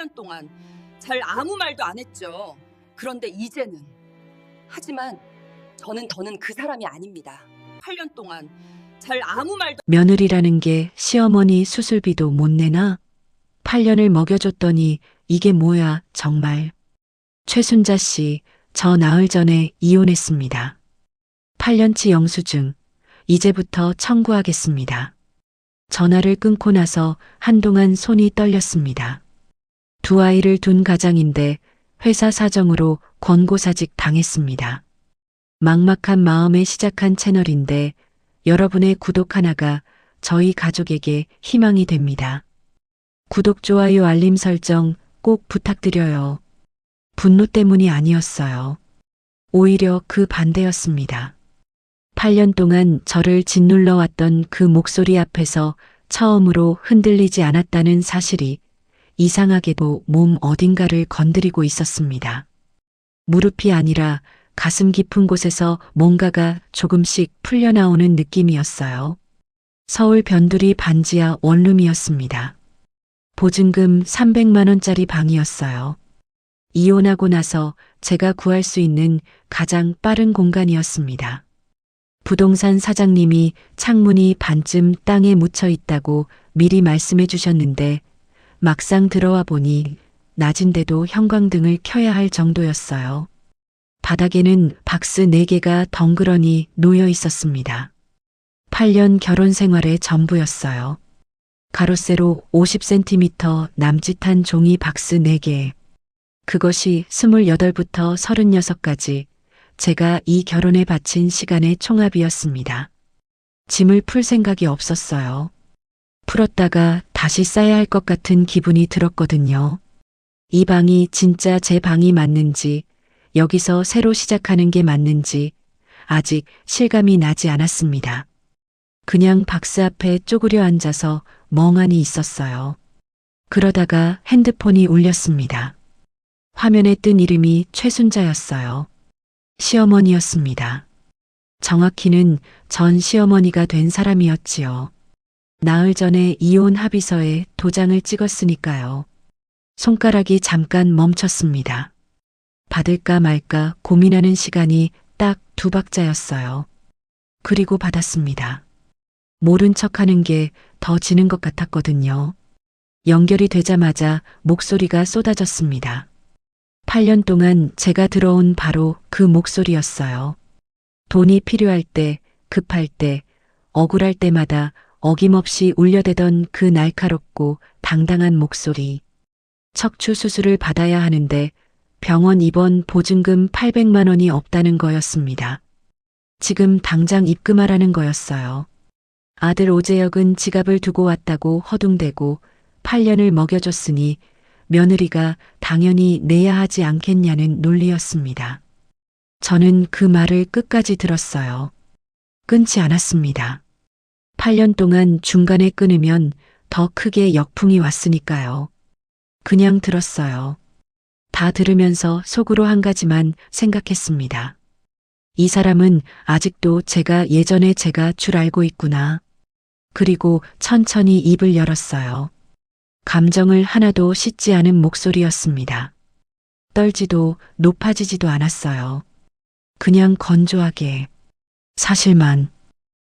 8년 동안 잘 아무 말도 안 했죠. 그런데 이제는. 하지만 저는 더는 그 사람이 아닙니다. 8년 동안 잘 아무 말도 며느리라는 게 시어머니 수술비도 못 내나? 8년을 먹여줬더니 이게 뭐야, 정말. 최순자 씨, 저 나흘 전에 이혼했습니다. 8년치 영수증, 이제부터 청구하겠습니다. 전화를 끊고 나서 한동안 손이 떨렸습니다. 두 아이를 둔 가장인데 회사 사정으로 권고사직 당했습니다. 막막한 마음에 시작한 채널인데 여러분의 구독 하나가 저희 가족에게 희망이 됩니다. 구독, 좋아요, 알림 설정 꼭 부탁드려요. 분노 때문이 아니었어요. 오히려 그 반대였습니다. 8년 동안 저를 짓눌러 왔던 그 목소리 앞에서 처음으로 흔들리지 않았다는 사실이 이상하게도 몸 어딘가를 건드리고 있었습니다. 무릎이 아니라 가슴 깊은 곳에서 뭔가가 조금씩 풀려나오는 느낌이었어요. 서울 변두리 반지하 원룸이었습니다. 보증금 300만 원짜리 방이었어요. 이혼하고 나서 제가 구할 수 있는 가장 빠른 공간이었습니다. 부동산 사장님이 창문이 반쯤 땅에 묻혀 있다고 미리 말씀해 주셨는데 막상 들어와 보니 낮인데도 형광등을 켜야 할 정도였어요. 바닥에는 박스 4개가 덩그러니 놓여 있었습니다. 8년 결혼 생활의 전부였어요. 가로세로 50cm 남짓한 종이 박스 4개. 그것이 28부터 36까지 제가 이 결혼에 바친 시간의 총합이었습니다. 짐을 풀 생각이 없었어요. 풀었다가 다시 싸야 할 것 같은 기분이 들었거든요. 이 방이 진짜 제 방이 맞는지, 여기서 새로 시작하는 게 맞는지 아직 실감이 나지 않았습니다. 그냥 박스 앞에 쪼그려 앉아서 멍하니 있었어요. 그러다가 핸드폰이 울렸습니다. 화면에 뜬 이름이 최순자였어요. 시어머니였습니다. 정확히는 전 시어머니가 된 사람이었지요. 나흘 전에 이혼 합의서에 도장을 찍었으니까요. 손가락이 잠깐 멈췄습니다. 받을까 말까 고민하는 시간이 딱 2박자였어요. 그리고 받았습니다. 모른 척하는 게 더 지는 것 같았거든요. 연결이 되자마자 목소리가 쏟아졌습니다. 8년 동안 제가 들어온 바로 그 목소리였어요. 돈이 필요할 때, 급할 때, 억울할 때마다 어김없이 울려대던 그 날카롭고 당당한 목소리. 척추 수술을 받아야 하는데 병원 입원 보증금 800만 원이 없다는 거였습니다. 지금 당장 입금하라는 거였어요. 아들 오재혁은 지갑을 두고 왔다고 허둥대고 8년을 먹여줬으니 며느리가 당연히 내야 하지 않겠냐는 논리였습니다. 저는 그 말을 끝까지 들었어요. 끊지 않았습니다. 8년 동안 중간에 끊으면 더 크게 역풍이 왔으니까요. 그냥 들었어요. 다 들으면서 속으로 한 가지만 생각했습니다. 이 사람은 아직도 제가 예전에 제가 줄 알고 있구나. 그리고 천천히 입을 열었어요. 감정을 하나도 씻지 않은 목소리였습니다. 떨지도 높아지지도 않았어요. 그냥 건조하게. 사실만.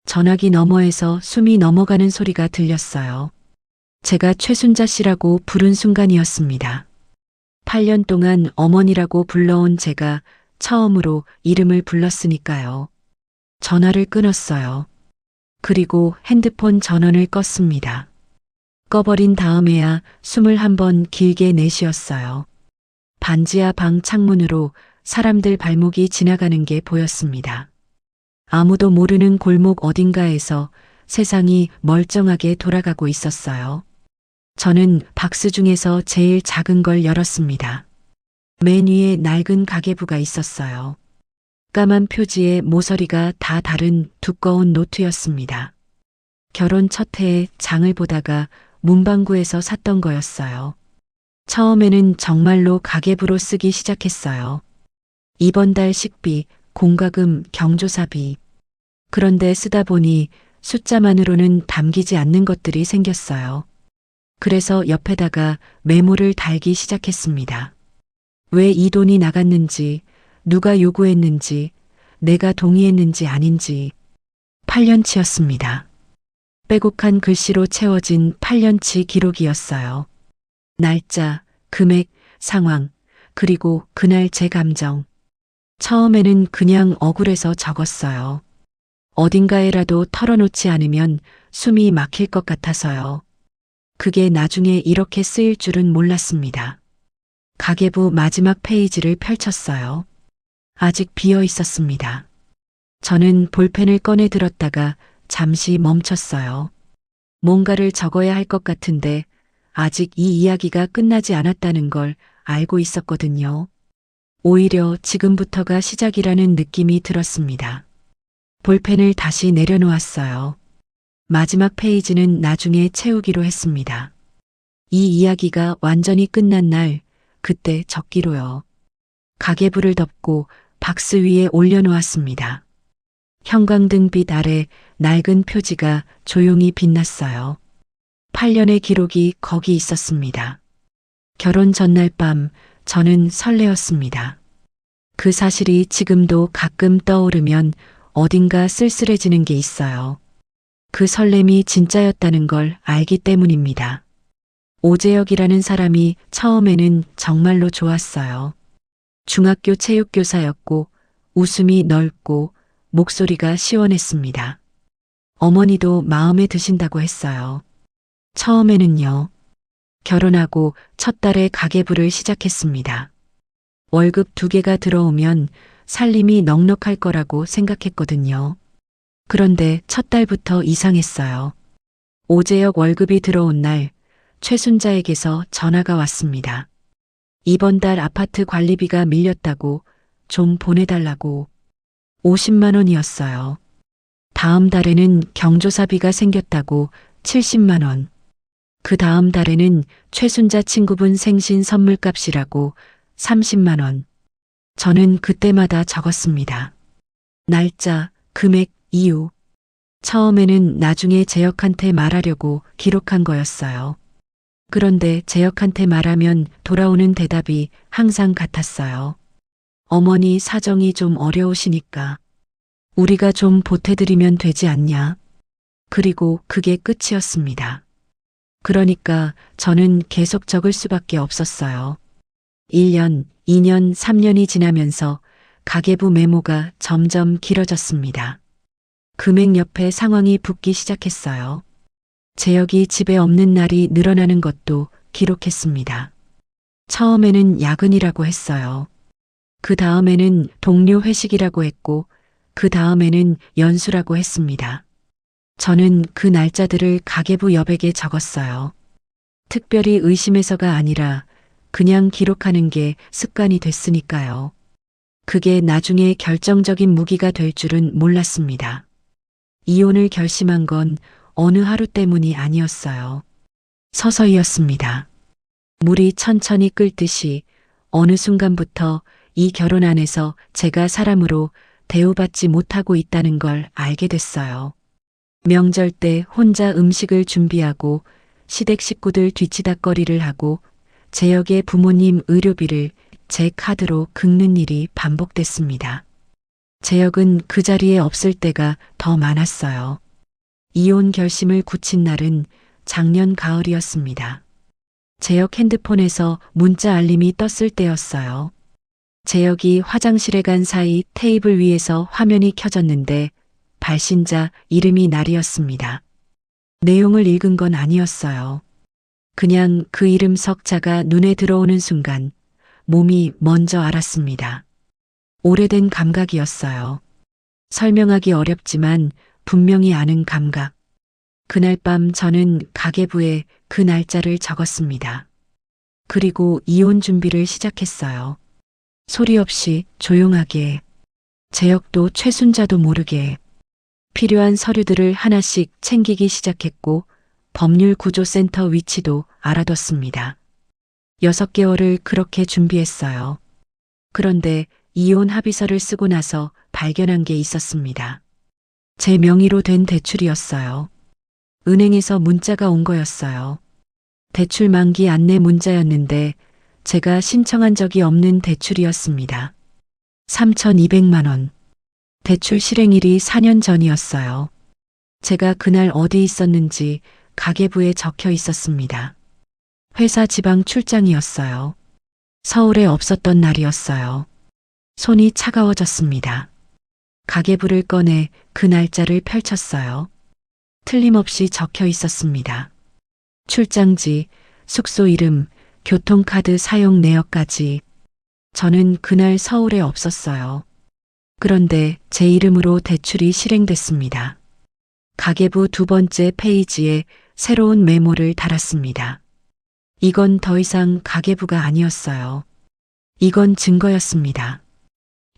전화기 너머에서 숨이 넘어가는 소리가 들렸어요. 제가 최순자 씨라고 부른 순간이었습니다. 8년 동안 어머니라고 불러온 제가 처음으로 이름을 불렀으니까요. 전화를 끊었어요. 그리고 핸드폰 전원을 껐습니다. 꺼버린 다음에야 숨을 한번 길게 내쉬었어요. 반지하 방 창문으로 사람들 발목이 지나가는 게 보였습니다. 아무도 모르는 골목 어딘가에서 세상이 멀쩡하게 돌아가고 있었어요. 저는 박스 중에서 제일 작은 걸 열었습니다. 맨 위에 낡은 가계부가 있었어요. 까만 표지에 모서리가 다 다른 두꺼운 노트였습니다. 결혼 첫 해에 장을 보다가 문방구에서 샀던 거였어요. 처음에는 정말로 가계부로 쓰기 시작했어요. 이번 달 식비, 공과금, 경조사비. 그런데 쓰다 보니 숫자만으로는 담기지 않는 것들이 생겼어요. 그래서 옆에다가 메모를 달기 시작했습니다. 왜 이 돈이 나갔는지, 누가 요구했는지, 내가 동의했는지 아닌지. 8년치였습니다. 빼곡한 글씨로 채워진 8년치 기록이었어요. 날짜, 금액, 상황, 그리고 그날 제 감정. 처음에는 그냥 억울해서 적었어요. 어딘가에라도 털어놓지 않으면 숨이 막힐 것 같아서요. 그게 나중에 이렇게 쓰일 줄은 몰랐습니다. 가계부 마지막 페이지를 펼쳤어요. 아직 비어 있었습니다. 저는 볼펜을 꺼내 들었다가 잠시 멈췄어요. 뭔가를 적어야 할 것 같은데 아직 이 이야기가 끝나지 않았다는 걸 알고 있었거든요. 오히려 지금부터가 시작이라는 느낌이 들었습니다. 볼펜을 다시 내려놓았어요. 마지막 페이지는 나중에 채우기로 했습니다. 이 이야기가 완전히 끝난 날, 그때 적기로요. 가계부를 덮고 박스 위에 올려놓았습니다. 형광등빛 아래 낡은 표지가 조용히 빛났어요. 8년의 기록이 거기 있었습니다. 결혼 전날 밤 저는 설레었습니다. 그 사실이 지금도 가끔 떠오르면 어딘가 쓸쓸해지는 게 있어요. 그 설렘이 진짜였다는 걸 알기 때문입니다. 오재혁이라는 사람이 처음에는 정말로 좋았어요. 중학교 체육교사였고 웃음이 넓고 목소리가 시원했습니다. 어머니도 마음에 드신다고 했어요. 처음에는요. 결혼하고 첫 달에 가계부를 시작했습니다. 월급 2개가 들어오면 살림이 넉넉할 거라고 생각했거든요. 그런데 첫 달부터 이상했어요. 오재혁 월급이 들어온 날 최순자에게서 전화가 왔습니다. 이번 달 아파트 관리비가 밀렸다고 좀 보내달라고. 50만 원이었어요. 다음 달에는 경조사비가 생겼다고 70만 원. 그 다음 달에는 최순자 친구분 생신 선물값이라고 30만 원. 저는 그때마다 적었습니다. 날짜, 금액, 이유. 처음에는 나중에 재혁한테 말하려고 기록한 거였어요. 그런데 재혁한테 말하면 돌아오는 대답이 항상 같았어요. 어머니 사정이 좀 어려우시니까 우리가 좀 보태드리면 되지 않냐? 그리고 그게 끝이었습니다. 그러니까 저는 계속 적을 수밖에 없었어요. 1년, 2년, 3년이 지나면서 가계부 메모가 점점 길어졌습니다. 금액 옆에 상황이 붙기 시작했어요. 재혁이 집에 없는 날이 늘어나는 것도 기록했습니다. 처음에는 야근이라고 했어요. 그 다음에는 동료 회식이라고 했고, 그 다음에는 연수라고 했습니다. 저는 그 날짜들을 가계부 여백에 적었어요. 특별히 의심해서가 아니라 그냥 기록하는 게 습관이 됐으니까요. 그게 나중에 결정적인 무기가 될 줄은 몰랐습니다. 이혼을 결심한 건 어느 하루 때문이 아니었어요. 서서히였습니다. 물이 천천히 끓듯이 어느 순간부터 이 결혼 안에서 제가 사람으로 대우받지 못하고 있다는 걸 알게 됐어요. 명절 때 혼자 음식을 준비하고 시댁 식구들 뒤치다꺼리를 하고 재혁의 부모님 의료비를 제 카드로 긁는 일이 반복됐습니다. 재혁은 그 자리에 없을 때가 더 많았어요. 이혼 결심을 굳힌 날은 작년 가을이었습니다. 재혁 핸드폰에서 문자 알림이 떴을 때였어요. 재혁이 화장실에 간 사이 테이블 위에서 화면이 켜졌는데 발신자 이름이 날이었습니다. 내용을 읽은 건 아니었어요. 그냥 그 이름 석자가 눈에 들어오는 순간 몸이 먼저 알았습니다. 오래된 감각이었어요. 설명하기 어렵지만 분명히 아는 감각. 그날 밤 저는 가계부에 그 날짜를 적었습니다. 그리고 이혼 준비를 시작했어요. 소리 없이 조용하게. 재혁도 최순자도 모르게. 필요한 서류들을 하나씩 챙기기 시작했고 법률구조센터 위치도 알아뒀습니다. 6개월을 그렇게 준비했어요. 그런데 이혼 합의서를 쓰고 나서 발견한 게 있었습니다. 제 명의로 된 대출이었어요. 은행에서 문자가 온 거였어요. 대출 만기 안내 문자였는데 제가 신청한 적이 없는 대출이었습니다. 3,200만 원. 대출 실행일이 4년 전이었어요. 제가 그날 어디 있었는지 가계부에 적혀 있었습니다. 회사 지방 출장이었어요. 서울에 없었던 날이었어요. 손이 차가워졌습니다. 가계부를 꺼내 그 날짜를 펼쳤어요. 틀림없이 적혀 있었습니다. 출장지, 숙소 이름, 교통카드 사용 내역까지. 저는 그날 서울에 없었어요. 그런데 제 이름으로 대출이 실행됐습니다. 가계부 2번째 페이지에 새로운 메모를 달았습니다. 이건 더 이상 가계부가 아니었어요. 이건 증거였습니다.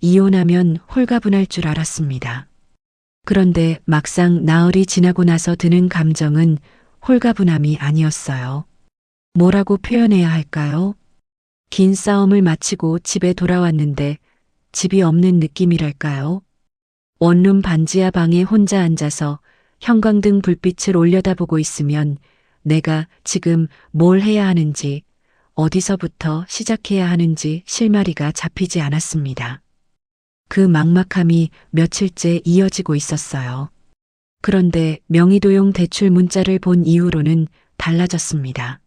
이혼하면 홀가분할 줄 알았습니다. 그런데 막상 나흘이 지나고 나서 드는 감정은 홀가분함이 아니었어요. 뭐라고 표현해야 할까요? 긴 싸움을 마치고 집에 돌아왔는데 집이 없는 느낌이랄까요? 원룸 반지하 방에 혼자 앉아서 형광등 불빛을 올려다보고 있으면 내가 지금 뭘 해야 하는지, 어디서부터 시작해야 하는지 실마리가 잡히지 않았습니다. 그 막막함이 며칠째 이어지고 있었어요. 그런데 명의도용 대출 문자를 본 이후로는 달라졌습니다.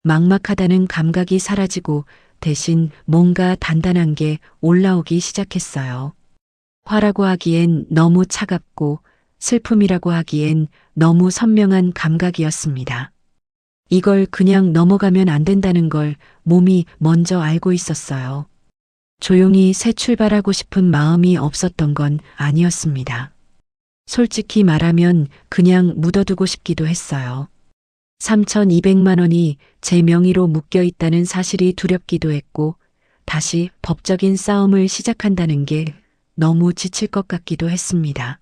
막막하다는 감각이 사라지고 대신 뭔가 단단한 게 올라오기 시작했어요. 화라고 하기엔 너무 차갑고 슬픔이라고 하기엔 너무 선명한 감각이었습니다. 이걸 그냥 넘어가면 안 된다는 걸 몸이 먼저 알고 있었어요. 조용히 새 출발하고 싶은 마음이 없었던 건 아니었습니다. 솔직히 말하면 그냥 묻어두고 싶기도 했어요. 3,200만 원이 제 명의로 묶여 있다는 사실이 두렵기도 했고 다시 법적인 싸움을 시작한다는 게 너무 지칠 것 같기도 했습니다.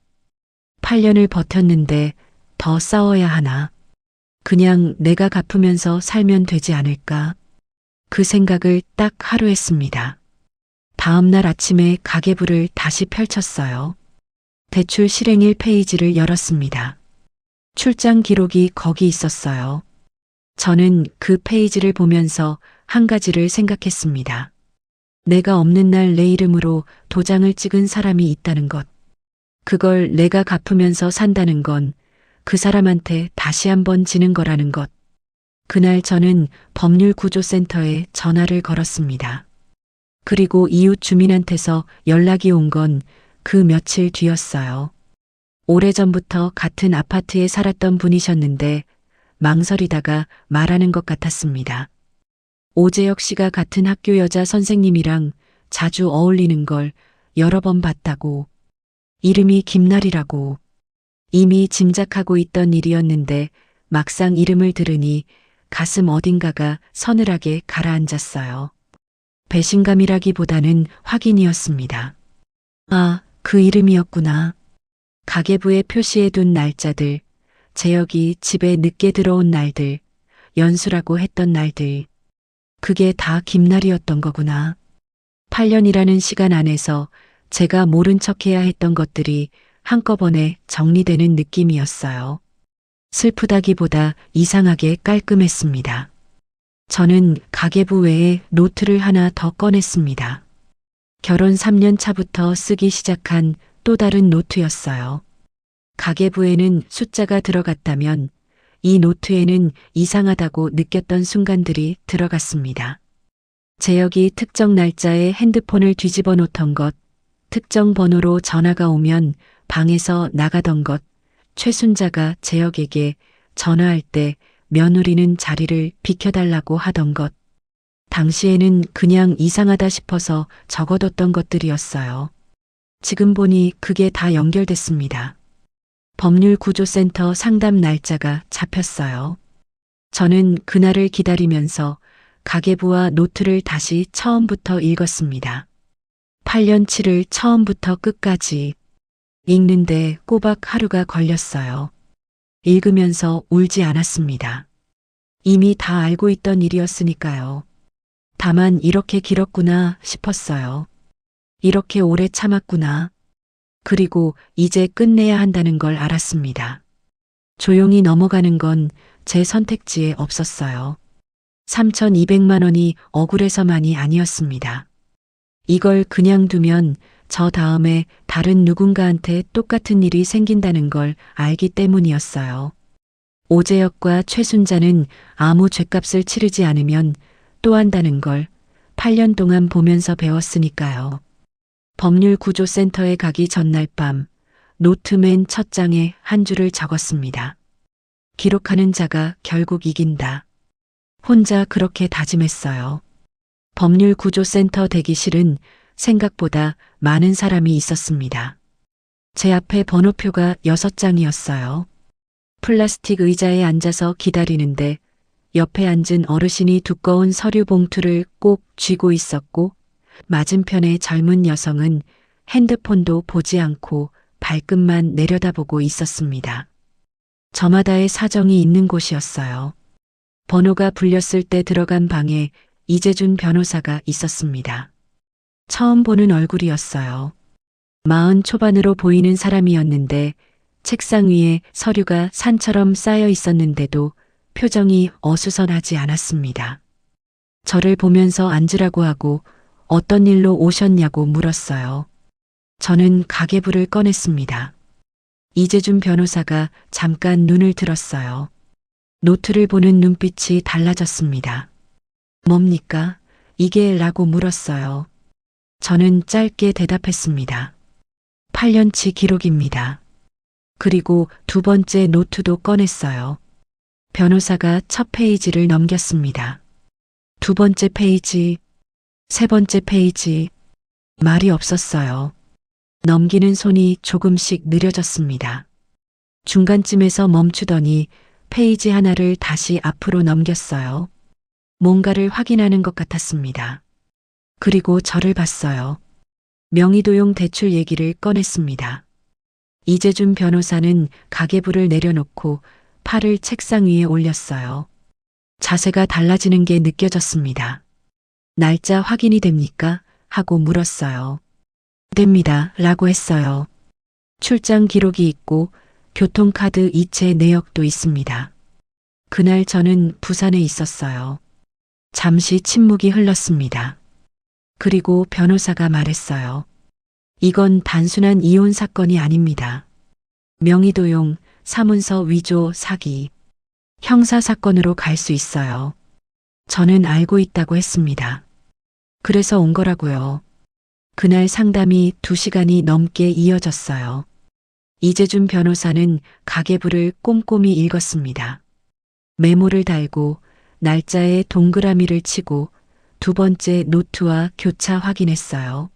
8년을 버텼는데 더 싸워야 하나? 그냥 내가 갚으면서 살면 되지 않을까? 그 생각을 딱 하루 했습니다. 다음 날 아침에 가계부를 다시 펼쳤어요. 대출 실행일 페이지를 열었습니다. 출장 기록이 거기 있었어요. 저는 그 페이지를 보면서 한 가지를 생각했습니다. 내가 없는 날 내 이름으로 도장을 찍은 사람이 있다는 것. 그걸 내가 갚으면서 산다는 건 그 사람한테 다시 한번 지는 거라는 것. 그날 저는 법률구조센터에 전화를 걸었습니다. 그리고 이웃 주민한테서 연락이 온 건 그 며칠 뒤였어요. 오래전부터 같은 아파트에 살았던 분이셨는데 망설이다가 말하는 것 같았습니다. 오재혁 씨가 같은 학교 여자 선생님이랑 자주 어울리는 걸 여러 번 봤다고. 이름이 김날이라고. 이미 짐작하고 있던 일이었는데 막상 이름을 들으니 가슴 어딘가가 서늘하게 가라앉았어요. 배신감이라기보다는 확인이었습니다. 아, 그 이름이었구나. 가계부에 표시해둔 날짜들, 재혁이 집에 늦게 들어온 날들, 연수라고 했던 날들. 그게 다 김날이었던 거구나. 8년이라는 시간 안에서 제가 모른 척해야 했던 것들이 한꺼번에 정리되는 느낌이었어요. 슬프다기보다 이상하게 깔끔했습니다. 저는 가계부 외에 노트를 하나 더 꺼냈습니다. 결혼 3년 차부터 쓰기 시작한 또 다른 노트였어요. 가계부에는 숫자가 들어갔다면 이 노트에는 이상하다고 느꼈던 순간들이 들어갔습니다. 재혁이 특정 날짜에 핸드폰을 뒤집어 놓던 것, 특정 번호로 전화가 오면 방에서 나가던 것, 최순자가 재혁에게 전화할 때 며느리는 자리를 비켜달라고 하던 것, 당시에는 그냥 이상하다 싶어서 적어뒀던 것들이었어요. 지금 보니 그게 다 연결됐습니다. 법률구조센터 상담 날짜가 잡혔어요. 저는 그날을 기다리면서 가계부와 노트를 다시 처음부터 읽었습니다. 8년치를 처음부터 끝까지 읽는데 꼬박 하루가 걸렸어요. 읽으면서 울지 않았습니다. 이미 다 알고 있던 일이었으니까요. 다만 이렇게 길었구나 싶었어요. 이렇게 오래 참았구나. 그리고 이제 끝내야 한다는 걸 알았습니다. 조용히 넘어가는 건 제 선택지에 없었어요. 3,200만 원이 억울해서만이 아니었습니다. 이걸 그냥 두면 저 다음에 다른 누군가한테 똑같은 일이 생긴다는 걸 알기 때문이었어요. 오재혁과 최순자는 아무 죗값을 치르지 않으면 또 한다는 걸 8년 동안 보면서 배웠으니까요. 법률구조센터에 가기 전날 밤 노트 맨 첫 장에 한 줄을 적었습니다. 기록하는 자가 결국 이긴다. 혼자 그렇게 다짐했어요. 법률구조센터 대기실은 생각보다 많은 사람이 있었습니다. 제 앞에 번호표가 6장이었어요. 플라스틱 의자에 앉아서 기다리는데 옆에 앉은 어르신이 두꺼운 서류 봉투를 꼭 쥐고 있었고 맞은편의 젊은 여성은 핸드폰도 보지 않고 발끝만 내려다보고 있었습니다. 저마다의 사정이 있는 곳이었어요. 번호가 불렸을 때 들어간 방에 이재준 변호사가 있었습니다. 처음 보는 얼굴이었어요. 40 초반으로 보이는 사람이었는데 책상 위에 서류가 산처럼 쌓여 있었는데도 표정이 어수선하지 않았습니다. 저를 보면서 앉으라고 하고 어떤 일로 오셨냐고 물었어요. 저는 가계부를 꺼냈습니다. 이재준 변호사가 잠깐 눈을 들었어요. 노트를 보는 눈빛이 달라졌습니다. 뭡니까? 이게 라고 물었어요. 저는 짧게 대답했습니다. 8년치 기록입니다. 그리고 두 번째 노트도 꺼냈어요. 변호사가 첫 페이지를 넘겼습니다. 두 번째 페이지, 세 번째 페이지, 말이 없었어요. 넘기는 손이 조금씩 느려졌습니다. 중간쯤에서 멈추더니 페이지 하나를 다시 앞으로 넘겼어요. 뭔가를 확인하는 것 같았습니다. 그리고 저를 봤어요. 명의도용 대출 얘기를 꺼냈습니다. 이재준 변호사는 가계부를 내려놓고 팔을 책상 위에 올렸어요. 자세가 달라지는 게 느껴졌습니다. 날짜 확인이 됩니까? 하고 물었어요. 됩니다. 라고 했어요. 출장 기록이 있고 교통카드 이체 내역도 있습니다. 그날 저는 부산에 있었어요. 잠시 침묵이 흘렀습니다. 그리고 변호사가 말했어요. 이건 단순한 이혼 사건이 아닙니다. 명의도용, 사문서 위조, 사기, 형사 사건으로 갈 수 있어요. 저는 알고 있다고 했습니다. 그래서 온 거라고요. 그날 상담이 2시간이 넘게 이어졌어요. 이재준 변호사는 가계부를 꼼꼼히 읽었습니다. 메모를 달고 날짜에 동그라미를 치고 두 번째 노트와 교차 확인했어요.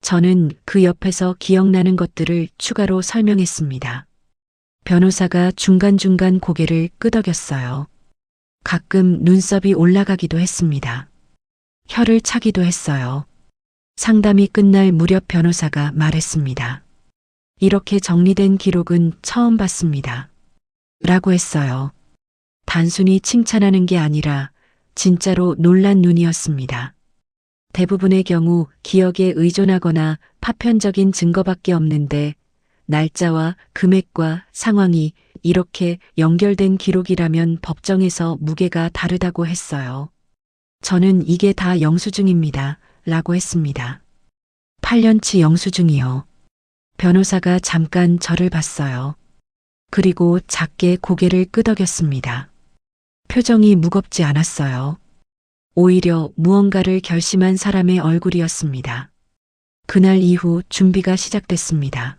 저는 그 옆에서 기억나는 것들을 추가로 설명했습니다. 변호사가 중간중간 고개를 끄덕였어요. 가끔 눈썹이 올라가기도 했습니다. 혀를 차기도 했어요. 상담이 끝날 무렵 변호사가 말했습니다. 이렇게 정리된 기록은 처음 봤습니다. 라고 했어요. 단순히 칭찬하는 게 아니라 진짜로 놀란 눈이었습니다. 대부분의 경우 기억에 의존하거나 파편적인 증거밖에 없는데 날짜와 금액과 상황이 이렇게 연결된 기록이라면 법정에서 무게가 다르다고 했어요. 저는 이게 다 영수증입니다. 라고 했습니다. 8년치 영수증이요. 변호사가 잠깐 저를 봤어요. 그리고 작게 고개를 끄덕였습니다. 표정이 무겁지 않았어요. 오히려 무언가를 결심한 사람의 얼굴이었습니다. 그날 이후 준비가 시작됐습니다.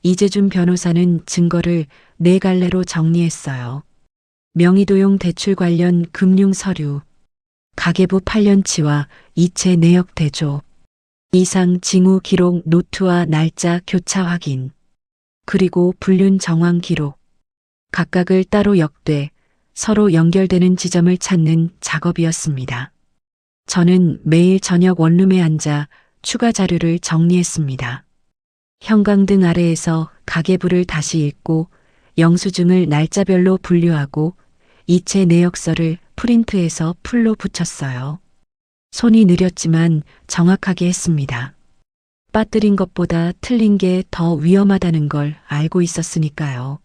이재준 변호사는 증거를 4갈래로 정리했어요. 명의도용 대출 관련 금융 서류, 가계부 8년치와 이체 내역 대조, 이상 징후 기록 노트와 날짜 교차 확인, 그리고 불륜 정황 기록, 각각을 따로 역대, 서로 연결되는 지점을 찾는 작업이었습니다. 저는 매일 저녁 원룸에 앉아 추가 자료를 정리했습니다. 형광등 아래에서 가계부를 다시 읽고 영수증을 날짜별로 분류하고 이체 내역서를 프린트해서 풀로 붙였어요. 손이 느렸지만 정확하게 했습니다. 빠뜨린 것보다 틀린 게 더 위험하다는 걸 알고 있었으니까요.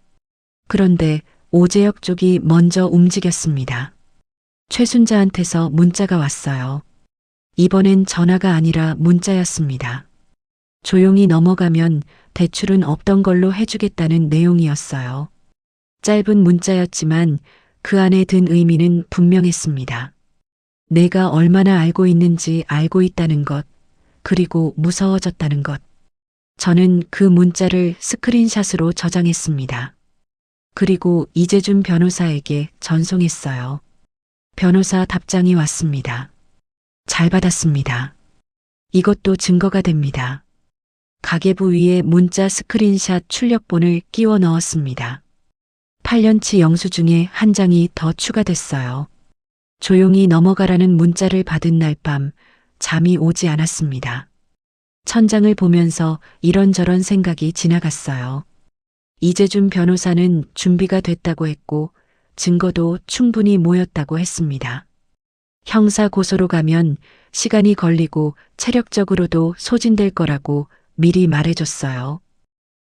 그런데 오재혁 쪽이 먼저 움직였습니다. 최순자한테서 문자가 왔어요. 이번엔 전화가 아니라 문자였습니다. 조용히 넘어가면 대출은 없던 걸로 해주겠다는 내용이었어요. 짧은 문자였지만 그 안에 든 의미는 분명했습니다. 내가 얼마나 알고 있는지 알고 있다는 것, 그리고 무서워졌다는 것. 저는 그 문자를 스크린샷으로 저장했습니다. 그리고 이재준 변호사에게 전송했어요. 변호사 답장이 왔습니다. 잘 받았습니다. 이것도 증거가 됩니다. 가계부 위에 문자 스크린샷 출력본을 끼워 넣었습니다. 8년치 영수증에 한 장이 더 추가됐어요. 조용히 넘어가라는 문자를 받은 날 밤 잠이 오지 않았습니다. 천장을 보면서 이런저런 생각이 지나갔어요. 이재준 변호사는 준비가 됐다고 했고 증거도 충분히 모였다고 했습니다. 형사 고소로 가면 시간이 걸리고 체력적으로도 소진될 거라고 미리 말해줬어요.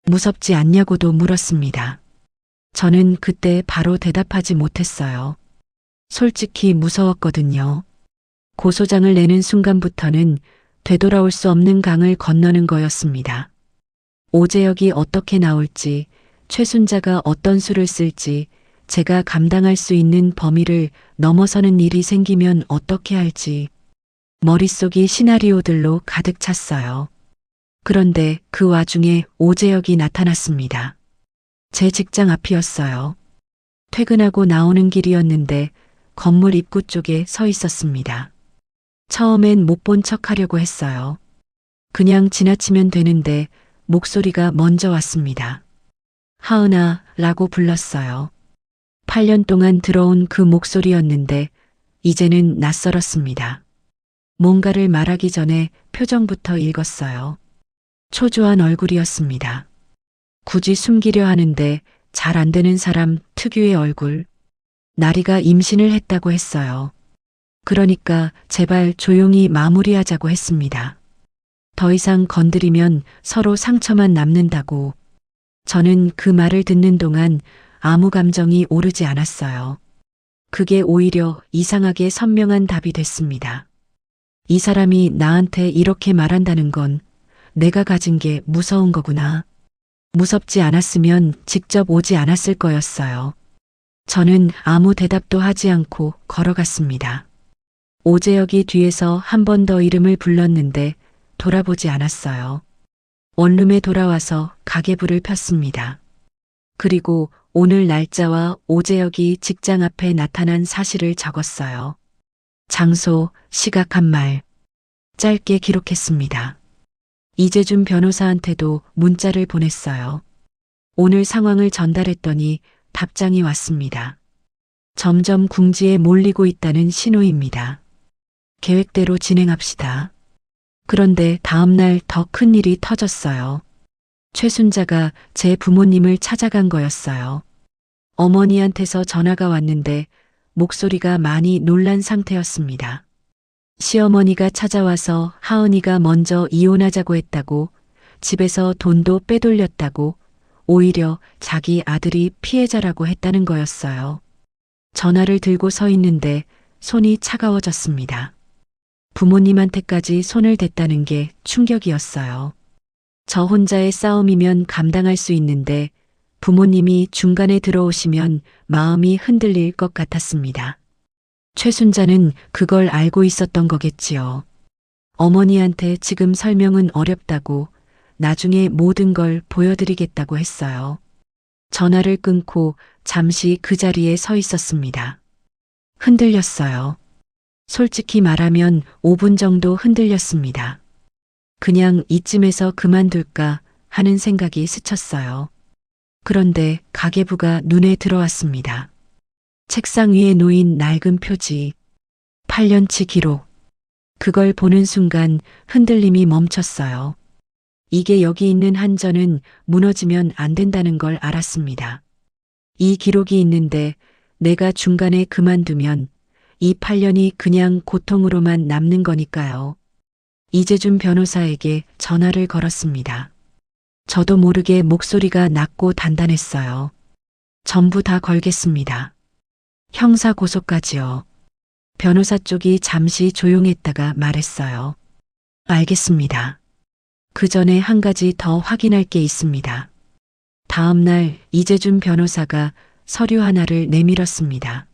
무섭지 않냐고도 물었습니다. 저는 그때 바로 대답하지 못했어요. 솔직히 무서웠거든요. 고소장을 내는 순간부터는 되돌아올 수 없는 강을 건너는 거였습니다. 오재혁이 어떻게 나올지, 최순자가 어떤 수를 쓸지, 제가 감당할 수 있는 범위를 넘어서는 일이 생기면 어떻게 할지, 머릿속이 시나리오들로 가득 찼어요. 그런데 그 와중에 오재혁이 나타났습니다. 제 직장 앞이었어요. 퇴근하고 나오는 길이었는데 건물 입구 쪽에 서 있었습니다. 처음엔 못 본 척 하려고 했어요. 그냥 지나치면 되는데 목소리가 먼저 왔습니다. 하은아 라고 불렀어요. 8년 동안 들어온 그 목소리였는데 이제는 낯설었습니다. 뭔가를 말하기 전에 표정부터 읽었어요. 초조한 얼굴이었습니다. 굳이 숨기려 하는데 잘 안 되는 사람 특유의 얼굴. 나리가 임신을 했다고 했어요. 그러니까 제발 조용히 마무리하자고 했습니다. 더 이상 건드리면 서로 상처만 남는다고. 저는 그 말을 듣는 동안 아무 감정이 오르지 않았어요. 그게 오히려 이상하게 선명한 답이 됐습니다. 이 사람이 나한테 이렇게 말한다는 건 내가 가진 게 무서운 거구나. 무섭지 않았으면 직접 오지 않았을 거였어요. 저는 아무 대답도 하지 않고 걸어갔습니다. 오재혁이 뒤에서 한 번 더 이름을 불렀는데 돌아보지 않았어요. 원룸에 돌아와서 가계부를 폈습니다. 그리고 오늘 날짜와 오재혁이 직장 앞에 나타난 사실을 적었어요. 장소, 시각 한 말. 짧게 기록했습니다. 이재준 변호사한테도 문자를 보냈어요. 오늘 상황을 전달했더니 답장이 왔습니다. 점점 궁지에 몰리고 있다는 신호입니다. 계획대로 진행합시다. 그런데 다음날 더 큰 일이 터졌어요. 최순자가 제 부모님을 찾아간 거였어요. 어머니한테서 전화가 왔는데 목소리가 많이 놀란 상태였습니다. 시어머니가 찾아와서 하은이가 먼저 이혼하자고 했다고, 집에서 돈도 빼돌렸다고, 오히려 자기 아들이 피해자라고 했다는 거였어요. 전화를 들고 서 있는데 손이 차가워졌습니다. 부모님한테까지 손을 댔다는 게 충격이었어요. 저 혼자의 싸움이면 감당할 수 있는데 부모님이 중간에 들어오시면 마음이 흔들릴 것 같았습니다. 최순자는 그걸 알고 있었던 거겠지요. 어머니한테 지금 설명은 어렵다고, 나중에 모든 걸 보여드리겠다고 했어요. 전화를 끊고 잠시 그 자리에 서 있었습니다. 흔들렸어요. 솔직히 말하면 5분 정도 흔들렸습니다. 그냥 이쯤에서 그만둘까 하는 생각이 스쳤어요. 그런데 가계부가 눈에 들어왔습니다. 책상 위에 놓인 낡은 표지, 8년치 기록. 그걸 보는 순간 흔들림이 멈췄어요. 이게 여기 있는 한전은 무너지면 안 된다는 걸 알았습니다. 이 기록이 있는데 내가 중간에 그만두면 이 8년이 그냥 고통으로만 남는 거니까요. 이재준 변호사에게 전화를 걸었습니다. 저도 모르게 목소리가 낮고 단단했어요. 전부 다 걸겠습니다. 형사 고소까지요. 변호사 쪽이 잠시 조용했다가 말했어요. 알겠습니다. 그 전에 한 가지 더 확인할 게 있습니다. 다음 날 이재준 변호사가 서류 하나를 내밀었습니다.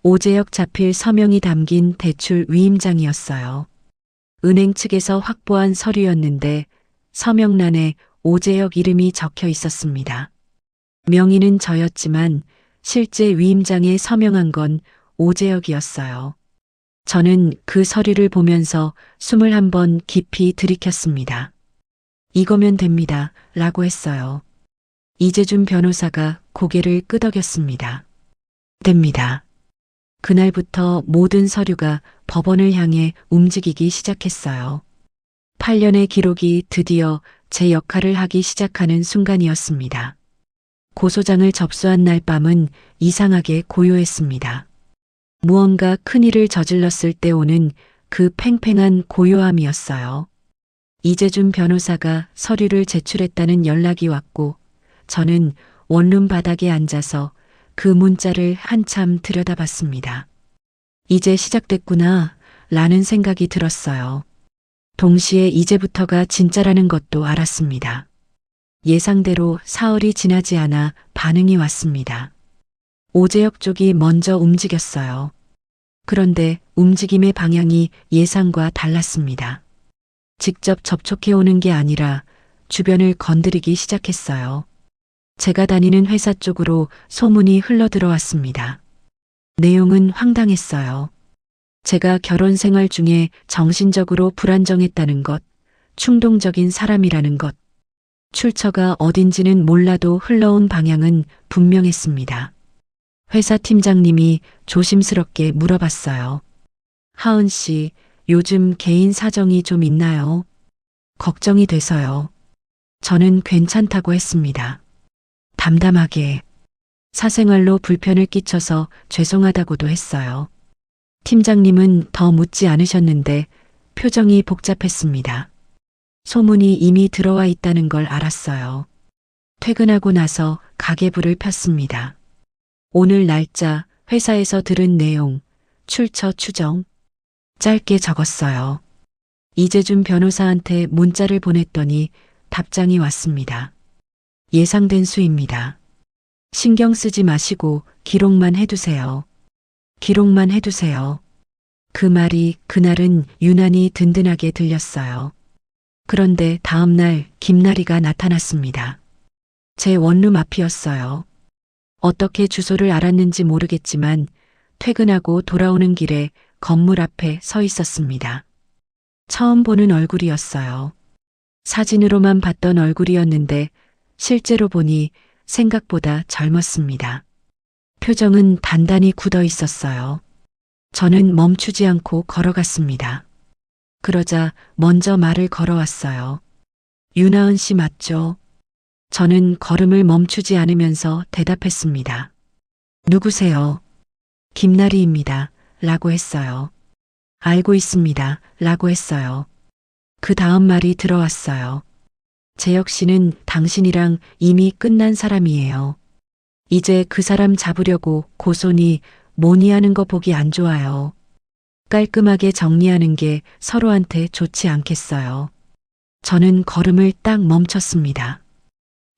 오재혁 자필 서명이 담긴 대출 위임장이었어요. 은행 측에서 확보한 서류였는데 서명란에 오재혁 이름이 적혀 있었습니다. 명의는 저였지만 실제 위임장에 서명한 건 오재혁이었어요. 저는 그 서류를 보면서 21번 깊이 들이켰습니다. 이거면 됩니다. 라고 했어요. 이재준 변호사가 고개를 끄덕였습니다. 됩니다. 그날부터 모든 서류가 법원을 향해 움직이기 시작했어요. 8년의 기록이 드디어 제 역할을 하기 시작하는 순간이었습니다. 고소장을 접수한 날 밤은 이상하게 고요했습니다. 무언가 큰일을 저질렀을 때 오는 그 팽팽한 고요함이었어요. 이재준 변호사가 서류를 제출했다는 연락이 왔고 저는 원룸 바닥에 앉아서 그 문자를 한참 들여다봤습니다. 이제 시작됐구나 라는 생각이 들었어요. 동시에 이제부터가 진짜라는 것도 알았습니다. 예상대로 사흘이 지나지 않아 반응이 왔습니다. 오재혁 쪽이 먼저 움직였어요. 그런데 움직임의 방향이 예상과 달랐습니다. 직접 접촉해 오는 게 아니라 주변을 건드리기 시작했어요. 제가 다니는 회사 쪽으로 소문이 흘러들어왔습니다. 내용은 황당했어요. 제가 결혼 생활 중에 정신적으로 불안정했다는 것, 충동적인 사람이라는 것, 출처가 어딘지는 몰라도 흘러온 방향은 분명했습니다. 회사 팀장님이 조심스럽게 물어봤어요. 하은 씨, 요즘 개인 사정이 좀 있나요? 걱정이 돼서요. 저는 괜찮다고 했습니다. 담담하게. 사생활로 불편을 끼쳐서 죄송하다고도 했어요. 팀장님은 더 묻지 않으셨는데 표정이 복잡했습니다. 소문이 이미 들어와 있다는 걸 알았어요. 퇴근하고 나서 가계부를 폈습니다. 오늘 날짜, 회사에서 들은 내용, 출처 추정. 짧게 적었어요. 이재준 변호사한테 문자를 보냈더니 답장이 왔습니다. 예상된 수입니다. 신경 쓰지 마시고 기록만 해두세요. 기록만 해두세요. 그 말이 그날은 유난히 든든하게 들렸어요. 그런데 다음 날 김나리가 나타났습니다. 제 원룸 앞이었어요. 어떻게 주소를 알았는지 모르겠지만 퇴근하고 돌아오는 길에 건물 앞에 서 있었습니다. 처음 보는 얼굴이었어요. 사진으로만 봤던 얼굴이었는데 실제로 보니 생각보다 젊었습니다. 표정은 단단히 굳어 있었어요. 저는 멈추지 않고 걸어갔습니다. 그러자 먼저 말을 걸어왔어요. 윤하은 씨 맞죠? 저는 걸음을 멈추지 않으면서 대답했습니다. 누구세요? 김나리입니다. 라고 했어요. 알고 있습니다. 라고 했어요. 그 다음 말이 들어왔어요. 재혁 씨는 당신이랑 이미 끝난 사람이에요. 이제 그 사람 잡으려고 고소니 뭐니 하는 거 보기 안 좋아요. 깔끔하게 정리하는 게 서로한테 좋지 않겠어요. 저는 걸음을 딱 멈췄습니다.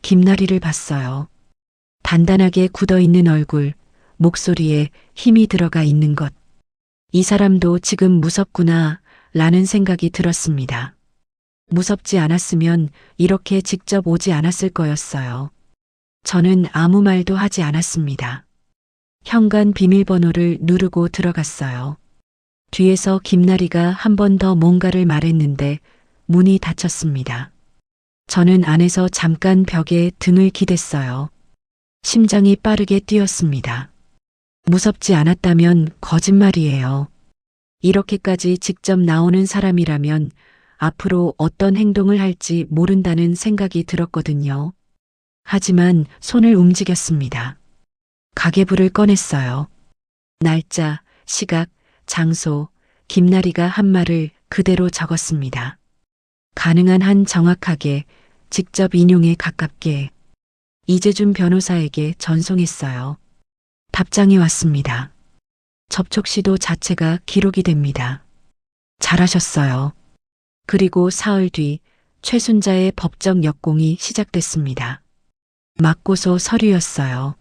김나리를 봤어요. 단단하게 굳어있는 얼굴, 목소리에 힘이 들어가 있는 것. 이 사람도 지금 무섭구나 라는 생각이 들었습니다. 무섭지 않았으면 이렇게 직접 오지 않았을 거였어요. 저는 아무 말도 하지 않았습니다. 현관 비밀번호를 누르고 들어갔어요. 뒤에서 김나리가 한 번 더 뭔가를 말했는데 문이 닫혔습니다. 저는 안에서 잠깐 벽에 등을 기댔어요. 심장이 빠르게 뛰었습니다. 무섭지 않았다면 거짓말이에요. 이렇게까지 직접 나오는 사람이라면 앞으로 어떤 행동을 할지 모른다는 생각이 들었거든요. 하지만 손을 움직였습니다. 가계부를 꺼냈어요. 날짜, 시각, 장소, 김나리가 한 말을 그대로 적었습니다. 가능한 한 정확하게, 직접 인용에 가깝게. 이재준 변호사에게 전송했어요. 답장이 왔습니다. 접촉 시도 자체가 기록이 됩니다. 잘하셨어요. 그리고 사흘 뒤 최순자의 법정 역공이 시작됐습니다. 맞고소 서류였어요.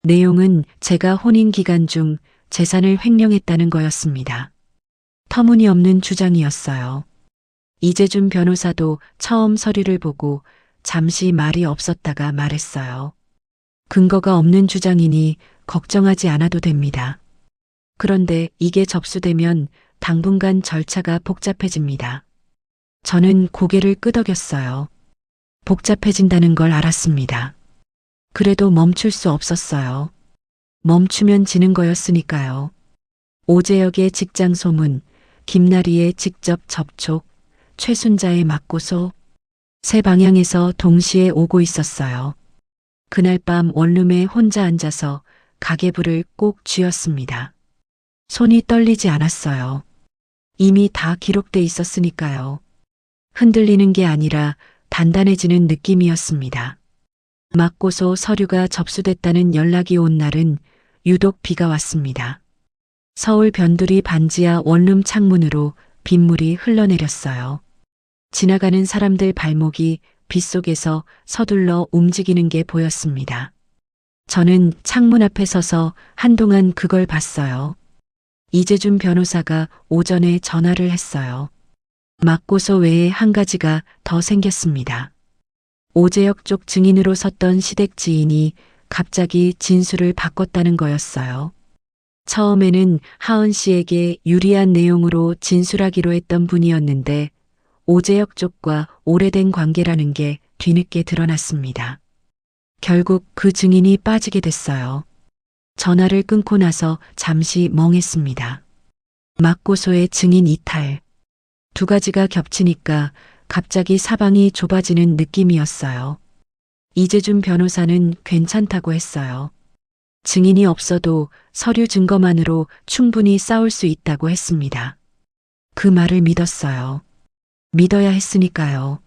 내용은 제가 혼인 기간 중 재산을 횡령했다는 거였습니다. 터무니없는 주장이었어요. 이재준 변호사도 처음 서류를 보고 잠시 말이 없었다가 말했어요. 근거가 없는 주장이니 걱정하지 않아도 됩니다. 그런데 이게 접수되면 당분간 절차가 복잡해집니다. 저는 고개를 끄덕였어요. 복잡해진다는 걸 알았습니다. 그래도 멈출 수 없었어요. 멈추면 지는 거였으니까요. 오재혁의 직장 소문, 김나리의 직접 접촉, 최순자의 맞고소, 세 방향에서 동시에 오고 있었어요. 그날 밤 원룸에 혼자 앉아서 가계부를 꼭 쥐었습니다. 손이 떨리지 않았어요. 이미 다 기록돼 있었으니까요. 흔들리는 게 아니라 단단해지는 느낌이었습니다. 맞고소 서류가 접수됐다는 연락이 온 날은 유독 비가 왔습니다. 서울 변두리 반지하 원룸 창문으로 빗물이 흘러내렸어요. 지나가는 사람들 발목이 빗속에서 서둘러 움직이는 게 보였습니다. 저는 창문 앞에 서서 한동안 그걸 봤어요. 이재준 변호사가 오전에 전화를 했어요. 맞고소 외에 한 가지가 더 생겼습니다. 오재혁 쪽 증인으로 섰던 시댁 지인이 갑자기 진술을 바꿨다는 거였어요. 처음에는 하은 씨에게 유리한 내용으로 진술하기로 했던 분이었는데 오재혁 쪽과 오래된 관계라는 게 뒤늦게 드러났습니다. 결국 그 증인이 빠지게 됐어요. 전화를 끊고 나서 잠시 멍했습니다. 맞고소의 증인 이탈. 두 가지가 겹치니까 갑자기 사방이 좁아지는 느낌이었어요. 이재준 변호사는 괜찮다고 했어요. 증인이 없어도 서류 증거만으로 충분히 싸울 수 있다고 했습니다. 그 말을 믿었어요. 믿어야 했으니까요.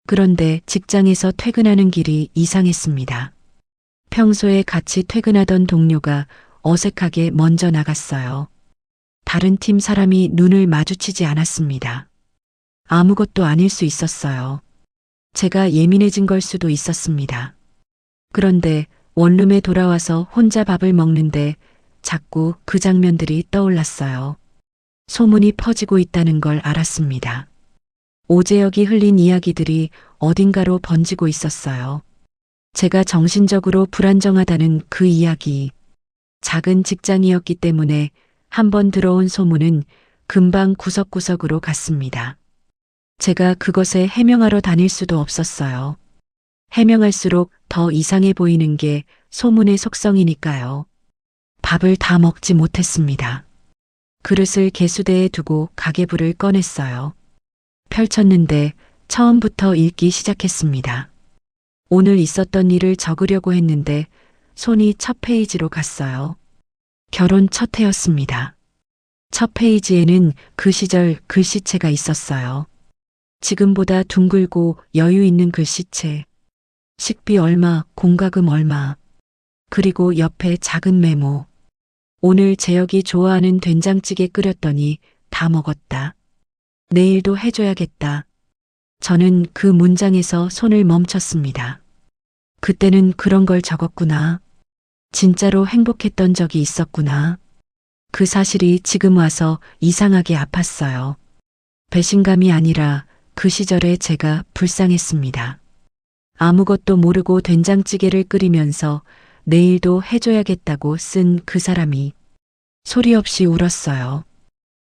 그런데 직장에서 퇴근하는 길이 이상했습니다. 평소에 같이 퇴근하던 동료가 어색하게 먼저 나갔어요. 다른 팀 사람이 눈을 마주치지 않았습니다. 아무것도 아닐 수 있었어요. 제가 예민해진 걸 수도 있었습니다. 그런데 원룸에 돌아와서 혼자 밥을 먹는데 자꾸 그 장면들이 떠올랐어요. 소문이 퍼지고 있다는 걸 알았습니다. 오재혁이 흘린 이야기들이 어딘가로 번지고 있었어요. 제가 정신적으로 불안정하다는 그 이야기. 작은 직장이었기 때문에 한번 들어온 소문은 금방 구석구석으로 갔습니다. 제가 그것에 해명하러 다닐 수도 없었어요. 해명할수록 더 이상해 보이는 게 소문의 속성이니까요. 밥을 다 먹지 못했습니다. 그릇을 개수대에 두고 가계부를 꺼냈어요. 펼쳤는데 처음부터 읽기 시작했습니다. 오늘 있었던 일을 적으려고 했는데 손이 첫 페이지로 갔어요. 결혼 첫 해였습니다. 첫 페이지에는 그 시절 글씨체가 있었어요. 지금보다 둥글고 여유 있는 글씨체. 식비 얼마, 공과금 얼마. 그리고 옆에 작은 메모. 오늘 재혁이 좋아하는 된장찌개 끓였더니 다 먹었다. 내일도 해줘야겠다. 저는 그 문장에서 손을 멈췄습니다. 그때는 그런 걸 적었구나. 진짜로 행복했던 적이 있었구나. 그 사실이 지금 와서 이상하게 아팠어요. 배신감이 아니라 그 시절에 제가 불쌍했습니다. 아무것도 모르고 된장찌개를 끓이면서 내일도 해줘야겠다고 쓴 그 사람이 소리 없이 울었어요.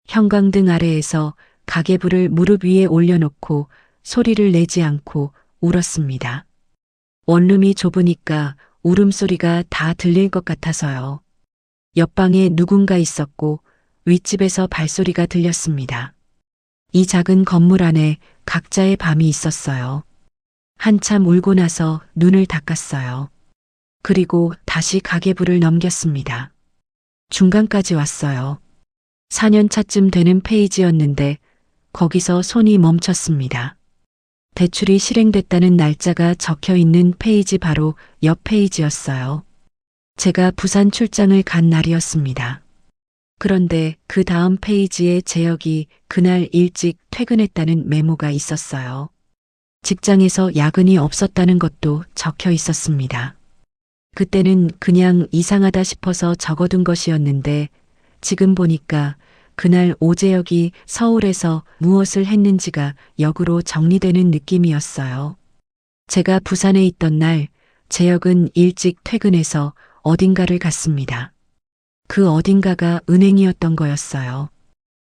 형광등 아래에서 가계부를 무릎 위에 올려놓고 소리를 내지 않고 울었습니다. 원룸이 좁으니까 울음소리가 다 들릴 것 같아서요. 옆방에 누군가 있었고 윗집에서 발소리가 들렸습니다. 이 작은 건물 안에 각자의 밤이 있었어요. 한참 울고 나서 눈을 닦았어요. 그리고 다시 가계부를 넘겼습니다. 중간까지 왔어요. 4년 차쯤 되는 페이지였는데 거기서 손이 멈췄습니다. 대출이 실행됐다는 날짜가 적혀 있는 페이지 바로 옆 페이지였어요. 제가 부산 출장을 간 날이었습니다. 그런데 그 다음 페이지에 재혁이 그날 일찍 퇴근했다는 메모가 있었어요. 직장에서 야근이 없었다는 것도 적혀 있었습니다. 그때는 그냥 이상하다 싶어서 적어둔 것이었는데 지금 보니까 그날 오재혁이 서울에서 무엇을 했는지가 역으로 정리되는 느낌이었어요. 제가 부산에 있던 날 재혁은 일찍 퇴근해서 어딘가를 갔습니다. 그 어딘가가 은행이었던 거였어요.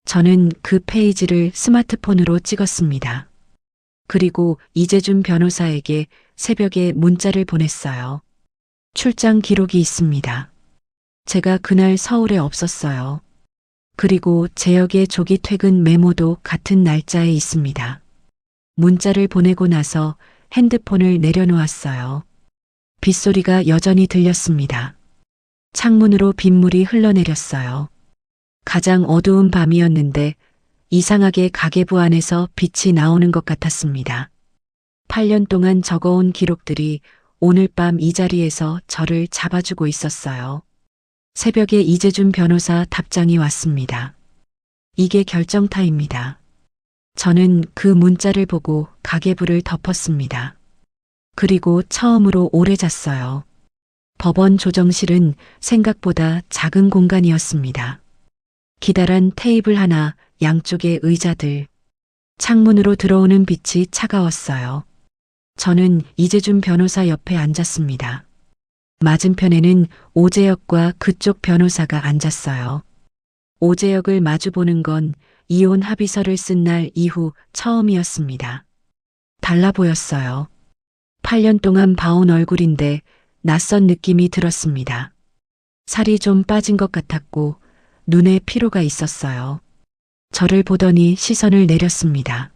저는 그 페이지를 스마트폰으로 찍었습니다. 그리고 이재준 변호사에게 새벽에 문자를 보냈어요. 출장 기록이 있습니다. 제가 그날 서울에 없었어요. 그리고 재혁의 조기 퇴근 메모도 같은 날짜에 있습니다. 문자를 보내고 나서 핸드폰을 내려놓았어요. 빗소리가 여전히 들렸습니다. 창문으로 빗물이 흘러내렸어요. 가장 어두운 밤이었는데 이상하게 가계부 안에서 빛이 나오는 것 같았습니다. 8년 동안 적어온 기록들이 오늘 밤 이 자리에서 저를 잡아주고 있었어요. 새벽에 이재준 변호사 답장이 왔습니다. 이게 결정타입니다. 저는 그 문자를 보고 가계부를 덮었습니다. 그리고 처음으로 오래 잤어요. 법원 조정실은 생각보다 작은 공간이었습니다. 기다란 테이블 하나, 양쪽에 의자들. 창문으로 들어오는 빛이 차가웠어요. 저는 이재준 변호사 옆에 앉았습니다. 맞은편에는 오재혁과 그쪽 변호사가 앉았어요. 오재혁을 마주보는 건 이혼 합의서를 쓴 날 이후 처음이었습니다. 달라 보였어요. 8년 동안 봐온 얼굴인데 낯선 느낌이 들었습니다. 살이 좀 빠진 것 같았고 눈에 피로가 있었어요. 저를 보더니 시선을 내렸습니다.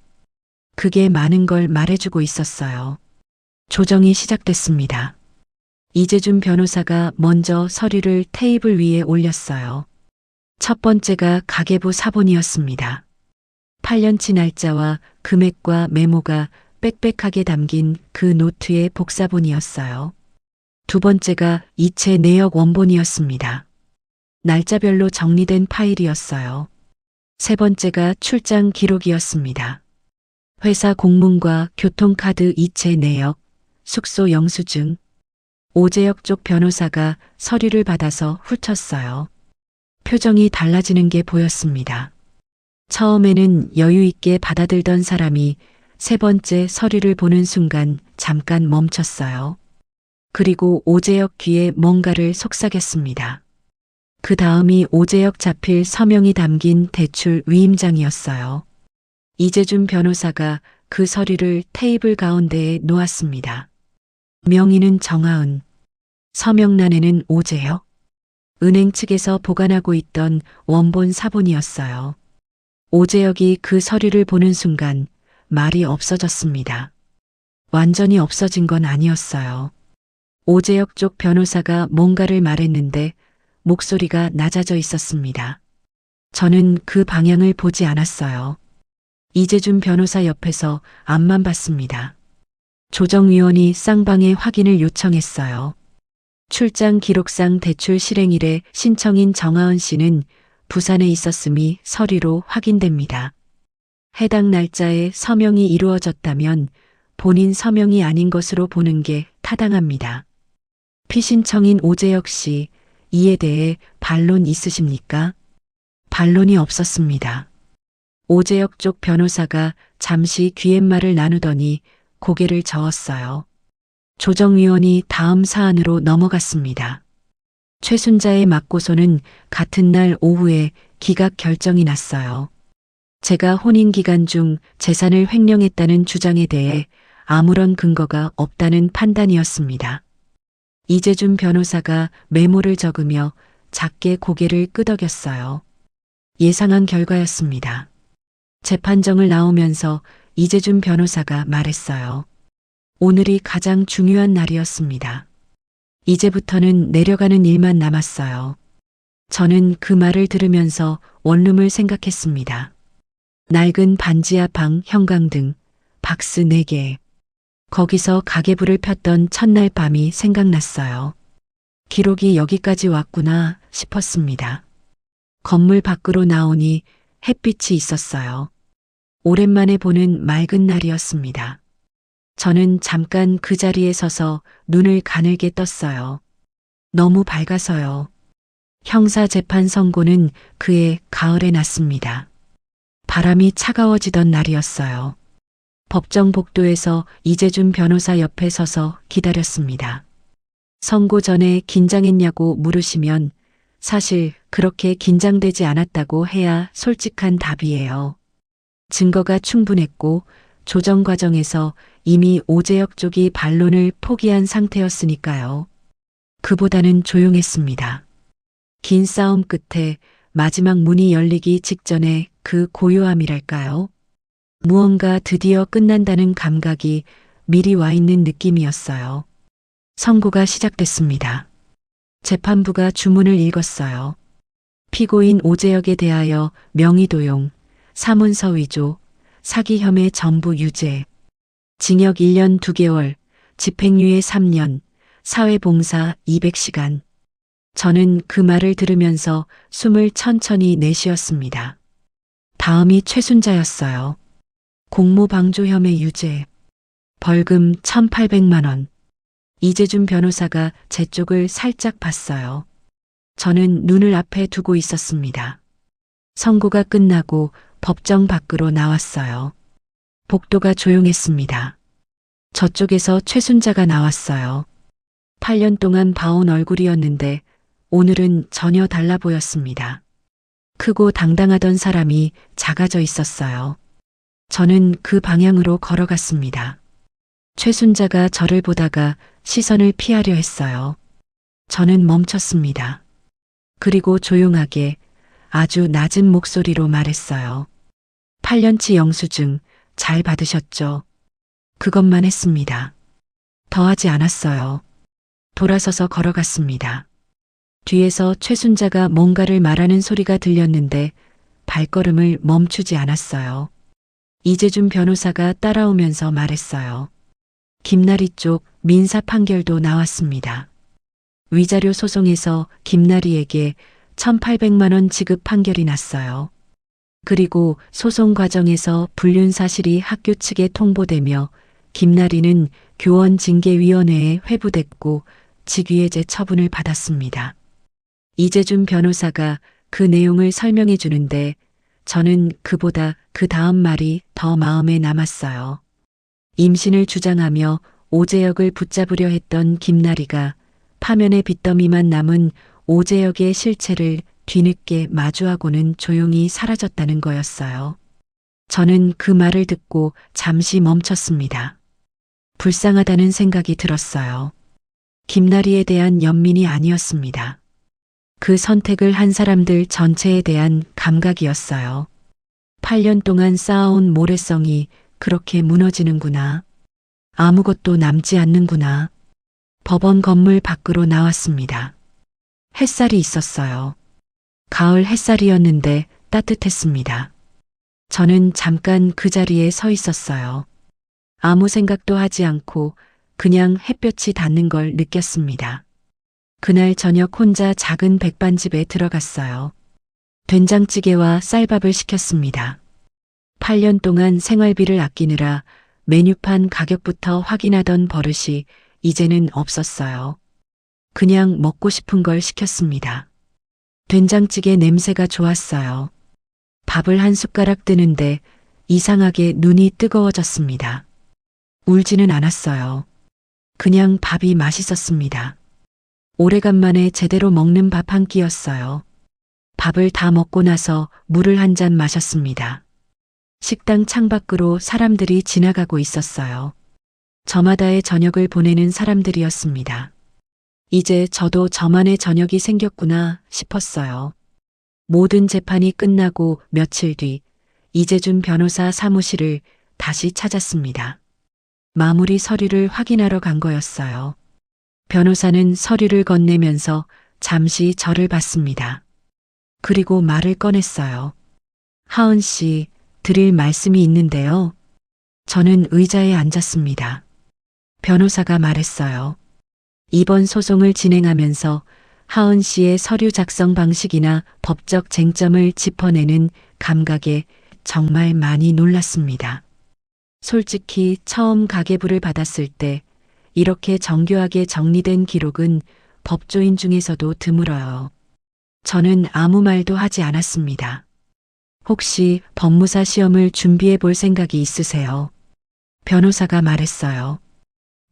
그게 많은 걸 말해주고 있었어요. 조정이 시작됐습니다. 이재준 변호사가 먼저 서류를 테이블 위에 올렸어요. 첫 번째가 가계부 사본이었습니다. 8년치 날짜와 금액과 메모가 빽빽하게 담긴 그 노트의 복사본이었어요. 두 번째가 이체 내역 원본이었습니다. 날짜별로 정리된 파일이었어요. 세 번째가 출장 기록이었습니다. 회사 공문과 교통카드 이체 내역, 숙소 영수증. 오재혁 쪽 변호사가 서류를 받아서 훑었어요. 표정이 달라지는 게 보였습니다. 처음에는 여유 있게 받아들던 사람이 세 번째 서류를 보는 순간 잠깐 멈췄어요. 그리고 오재혁 귀에 뭔가를 속삭였습니다. 그 다음이 오재혁 자필 서명이 담긴 대출 위임장이었어요. 이재준 변호사가 그 서류를 테이블 가운데에 놓았습니다. 명의는 정하은, 서명란에는 오재혁. 은행 측에서 보관하고 있던 원본 사본이었어요. 오재혁이 그 서류를 보는 순간 말이 없어졌습니다. 완전히 없어진 건 아니었어요. 오재혁 쪽 변호사가 뭔가를 말했는데 목소리가 낮아져 있었습니다. 저는 그 방향을 보지 않았어요. 이재준 변호사 옆에서 앞만 봤습니다. 조정위원이 쌍방의 확인을 요청했어요. 출장 기록상 대출 실행일에 신청인 정하은 씨는 부산에 있었음이 서류로 확인됩니다. 해당 날짜에 서명이 이루어졌다면 본인 서명이 아닌 것으로 보는 게 타당합니다. 피신청인 오재혁 씨, 이에 대해 반론 있으십니까? 반론이 없었습니다. 오재혁 쪽 변호사가 잠시 귀옛말을 나누더니 고개를 저었어요. 조정위원이 다음 사안으로 넘어갔습니다. 최순자의 맞고소는 같은 날 오후에 기각 결정이 났어요. 제가 혼인 기간 중 재산을 횡령했다는 주장에 대해 아무런 근거가 없다는 판단이었습니다. 이재준 변호사가 메모를 적으며 작게 고개를 끄덕였어요. 예상한 결과였습니다. 재판정을 나오면서 이재준 변호사가 말했어요. 오늘이 가장 중요한 날이었습니다. 이제부터는 내려가는 일만 남았어요. 저는 그 말을 들으면서 원룸을 생각했습니다. 낡은 반지하 방, 형광등, 박스 4개. 거기서 가계부를 폈던 첫날 밤이 생각났어요. 기록이 여기까지 왔구나 싶었습니다. 건물 밖으로 나오니 햇빛이 있었어요. 오랜만에 보는 맑은 날이었습니다. 저는 잠깐 그 자리에 서서 눈을 가늘게 떴어요. 너무 밝아서요. 형사재판 선고는 그해 가을에 났습니다. 바람이 차가워지던 날이었어요. 법정 복도에서 이재준 변호사 옆에 서서 기다렸습니다. 선고 전에 긴장했냐고 물으시면 사실 그렇게 긴장되지 않았다고 해야 솔직한 답이에요. 증거가 충분했고 조정 과정에서 이미 오재혁 쪽이 반론을 포기한 상태였으니까요. 그보다는 조용했습니다. 긴 싸움 끝에 마지막 문이 열리기 직전에 그 고요함이랄까요? 무언가 드디어 끝난다는 감각이 미리 와 있는 느낌이었어요. 선고가 시작됐습니다. 재판부가 주문을 읽었어요. 피고인 오재혁에 대하여 명의도용, 사문서 위조, 사기 혐의 전부 유죄, 징역 1년 2개월, 집행유예 3년, 사회봉사 200시간. 저는 그 말을 들으면서 숨을 천천히 내쉬었습니다. 다음이 최순자였어요. 공모방조 혐의 유죄, 벌금 1,800만 원. 이재준 변호사가 제 쪽을 살짝 봤어요. 저는 눈을 앞에 두고 있었습니다. 선고가 끝나고 법정 밖으로 나왔어요. 복도가 조용했습니다. 저쪽에서 최순자가 나왔어요. 8년 동안 봐온 얼굴이었는데 오늘은 전혀 달라 보였습니다. 크고 당당하던 사람이 작아져 있었어요. 저는 그 방향으로 걸어갔습니다. 최순자가 저를 보다가 시선을 피하려 했어요. 저는 멈췄습니다. 그리고 조용하게 아주 낮은 목소리로 말했어요. 8년치 영수증 잘 받으셨죠? 그것만 했습니다. 더하지 않았어요. 돌아서서 걸어갔습니다. 뒤에서 최순자가 뭔가를 말하는 소리가 들렸는데 발걸음을 멈추지 않았어요. 이재준 변호사가 따라오면서 말했어요. 김나리 쪽 민사 판결도 나왔습니다. 위자료 소송에서 김나리에게 1,800만 원 지급 판결이 났어요. 그리고 소송 과정에서 불륜 사실이 학교 측에 통보되며 김나리는 교원징계위원회에 회부됐고 직위해제 처분을 받았습니다. 이재준 변호사가 그 내용을 설명해 주는데 저는 그보다 그 다음 말이 더 마음에 남았어요. 임신을 주장하며 오재혁을 붙잡으려 했던 김나리가 파면의 빚더미만 남은 오재혁의 실체를 뒤늦게 마주하고는 조용히 사라졌다는 거였어요. 저는 그 말을 듣고 잠시 멈췄습니다. 불쌍하다는 생각이 들었어요. 김나리에 대한 연민이 아니었습니다. 그 선택을 한 사람들 전체에 대한 감각이었어요. 8년 동안 쌓아온 모래성이 그렇게 무너지는구나. 아무것도 남지 않는구나. 법원 건물 밖으로 나왔습니다. 햇살이 있었어요. 가을 햇살이었는데 따뜻했습니다. 저는 잠깐 그 자리에 서 있었어요. 아무 생각도 하지 않고 그냥 햇볕이 닿는 걸 느꼈습니다. 그날 저녁 혼자 작은 백반집에 들어갔어요. 된장찌개와 쌀밥을 시켰습니다. 8년 동안 생활비를 아끼느라 메뉴판 가격부터 확인하던 버릇이 이제는 없었어요. 그냥 먹고 싶은 걸 시켰습니다. 된장찌개 냄새가 좋았어요. 밥을 한 숟가락 뜨는데 이상하게 눈이 뜨거워졌습니다. 울지는 않았어요. 그냥 밥이 맛있었습니다. 오래간만에 제대로 먹는 밥 한 끼였어요. 밥을 다 먹고 나서 물을 한 잔 마셨습니다. 식당 창밖으로 사람들이 지나가고 있었어요. 저마다의 저녁을 보내는 사람들이었습니다. 이제 저도 저만의 저녁이 생겼구나 싶었어요. 모든 재판이 끝나고 며칠 뒤 이재준 변호사 사무실을 다시 찾았습니다. 마무리 서류를 확인하러 간 거였어요. 변호사는 서류를 건네면서 잠시 저를 봤습니다. 그리고 말을 꺼냈어요. 하은 씨, 드릴 말씀이 있는데요. 저는 의자에 앉았습니다. 변호사가 말했어요. 이번 소송을 진행하면서 하은 씨의 서류 작성 방식이나 법적 쟁점을 짚어내는 감각에 정말 많이 놀랐습니다. 솔직히 처음 가계부를 받았을 때 이렇게 정교하게 정리된 기록은 법조인 중에서도 드물어요. 저는 아무 말도 하지 않았습니다. 혹시 법무사 시험을 준비해 볼 생각이 있으세요? 변호사가 말했어요.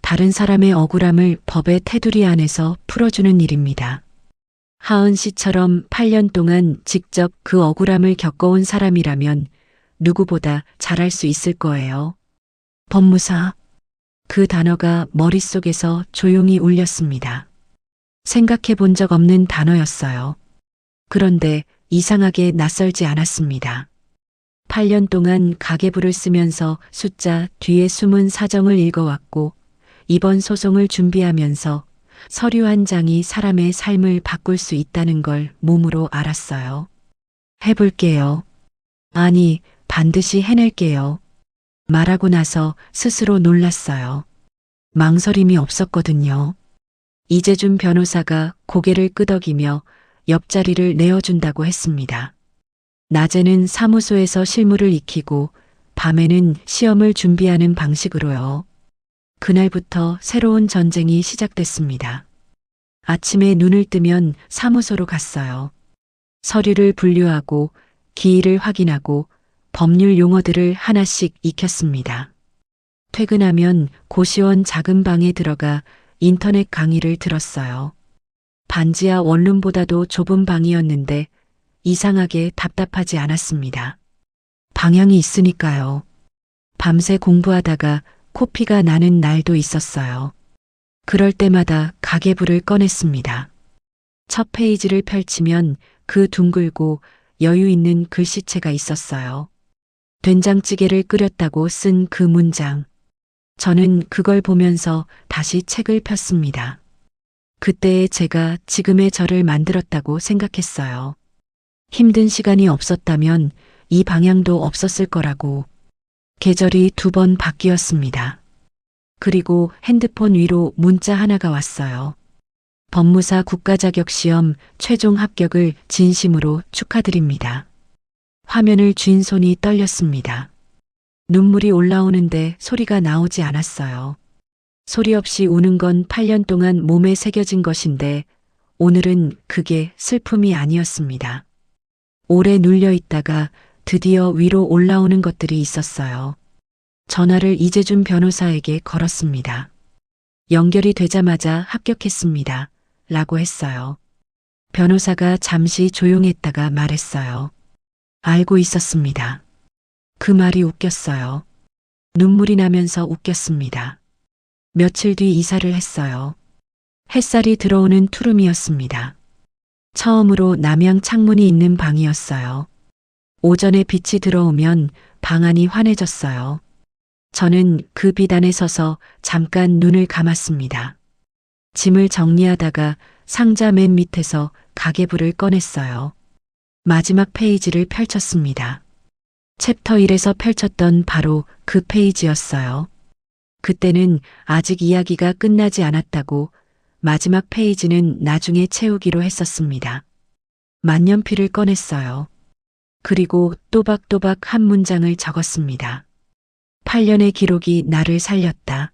다른 사람의 억울함을 법의 테두리 안에서 풀어주는 일입니다. 하은 씨처럼 8년 동안 직접 그 억울함을 겪어온 사람이라면 누구보다 잘할 수 있을 거예요. 법무사. 그 단어가 머릿속에서 조용히 울렸습니다. 생각해 본 적 없는 단어였어요. 그런데 이상하게 낯설지 않았습니다. 8년 동안 가계부를 쓰면서 숫자 뒤에 숨은 사정을 읽어왔고 이번 소송을 준비하면서 서류 한 장이 사람의 삶을 바꿀 수 있다는 걸 몸으로 알았어요. 해볼게요. 아니, 반드시 해낼게요. 말하고 나서 스스로 놀랐어요. 망설임이 없었거든요. 이재준 변호사가 고개를 끄덕이며 옆자리를 내어준다고 했습니다. 낮에는 사무소에서 실무를 익히고 밤에는 시험을 준비하는 방식으로요. 그날부터 새로운 전쟁이 시작됐습니다. 아침에 눈을 뜨면 사무소로 갔어요. 서류를 분류하고 기일을 확인하고 법률 용어들을 하나씩 익혔습니다. 퇴근하면 고시원 작은 방에 들어가 인터넷 강의를 들었어요. 반지하 원룸보다도 좁은 방이었는데 이상하게 답답하지 않았습니다. 방향이 있으니까요. 밤새 공부하다가 코피가 나는 날도 있었어요. 그럴 때마다 가계부를 꺼냈습니다. 첫 페이지를 펼치면 그 둥글고 여유 있는 글씨체가 있었어요. 된장찌개를 끓였다고 쓴 그 문장. 저는 그걸 보면서 다시 책을 폈습니다. 그때의 제가 지금의 저를 만들었다고 생각했어요. 힘든 시간이 없었다면 이 방향도 없었을 거라고. 계절이 2번 바뀌었습니다. 그리고 핸드폰 위로 문자 하나가 왔어요. 법무사 국가자격시험 최종 합격을 진심으로 축하드립니다. 화면을 쥔 손이 떨렸습니다. 눈물이 올라오는데 소리가 나오지 않았어요. 소리 없이 우는 건 8년 동안 몸에 새겨진 것인데 오늘은 그게 슬픔이 아니었습니다. 오래 눌려 있다가 드디어 위로 올라오는 것들이 있었어요. 전화를 이재준 변호사에게 걸었습니다. 연결이 되자마자 합격했습니다. 라고 했어요. 변호사가 잠시 조용했다가 말했어요. 알고 있었습니다. 그 말이 웃겼어요. 눈물이 나면서 웃겼습니다. 며칠 뒤 이사를 했어요. 햇살이 들어오는 투룸이었습니다. 처음으로 남향 창문이 있는 방이었어요. 오전에 빛이 들어오면 방 안이 환해졌어요. 저는 그 빛 안에 서서 잠깐 눈을 감았습니다. 짐을 정리하다가 상자 맨 밑에서 가계부를 꺼냈어요. 마지막 페이지를 펼쳤습니다. 챕터 1에서 펼쳤던 바로 그 페이지였어요. 그때는 아직 이야기가 끝나지 않았다고 마지막 페이지는 나중에 채우기로 했었습니다. 만년필을 꺼냈어요. 그리고 또박또박 한 문장을 적었습니다. 8년의 기록이 나를 살렸다.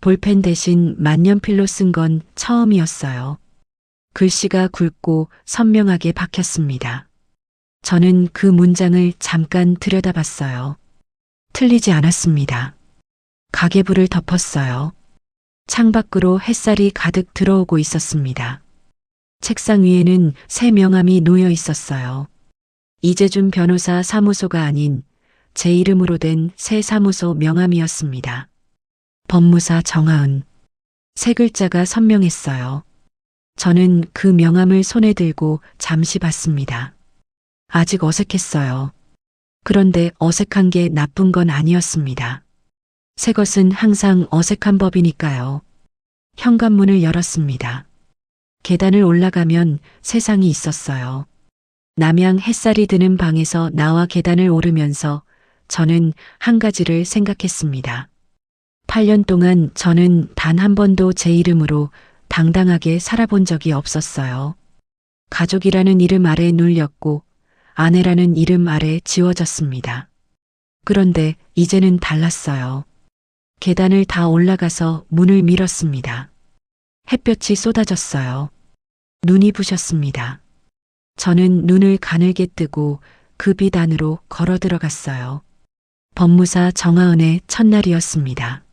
볼펜 대신 만년필로 쓴 건 처음이었어요. 글씨가 굵고 선명하게 박혔습니다. 저는 그 문장을 잠깐 들여다봤어요. 틀리지 않았습니다. 가계부를 덮었어요. 창밖으로 햇살이 가득 들어오고 있었습니다. 책상 위에는 새 명함이 놓여 있었어요. 이재준 변호사 사무소가 아닌 제 이름으로 된 새 사무소 명함이었습니다. 법무사 정하은. 세 글자가 선명했어요. 저는 그 명함을 손에 들고 잠시 봤습니다. 아직 어색했어요. 그런데 어색한 게 나쁜 건 아니었습니다. 새 것은 항상 어색한 법이니까요. 현관문을 열었습니다. 계단을 올라가면 세상이 있었어요. 남양 햇살이 드는 방에서 나와 계단을 오르면서 저는 한 가지를 생각했습니다. 8년 동안 저는 단 한 번도 제 이름으로 당당하게 살아본 적이 없었어요. 가족이라는 이름 아래 눌렸고 아내라는 이름 아래 지워졌습니다. 그런데 이제는 달랐어요. 계단을 다 올라가서 문을 밀었습니다. 햇볕이 쏟아졌어요. 눈이 부셨습니다. 저는 눈을 가늘게 뜨고 그 빛 안으로 걸어 들어갔어요. 법무사 정하은의 첫날이었습니다.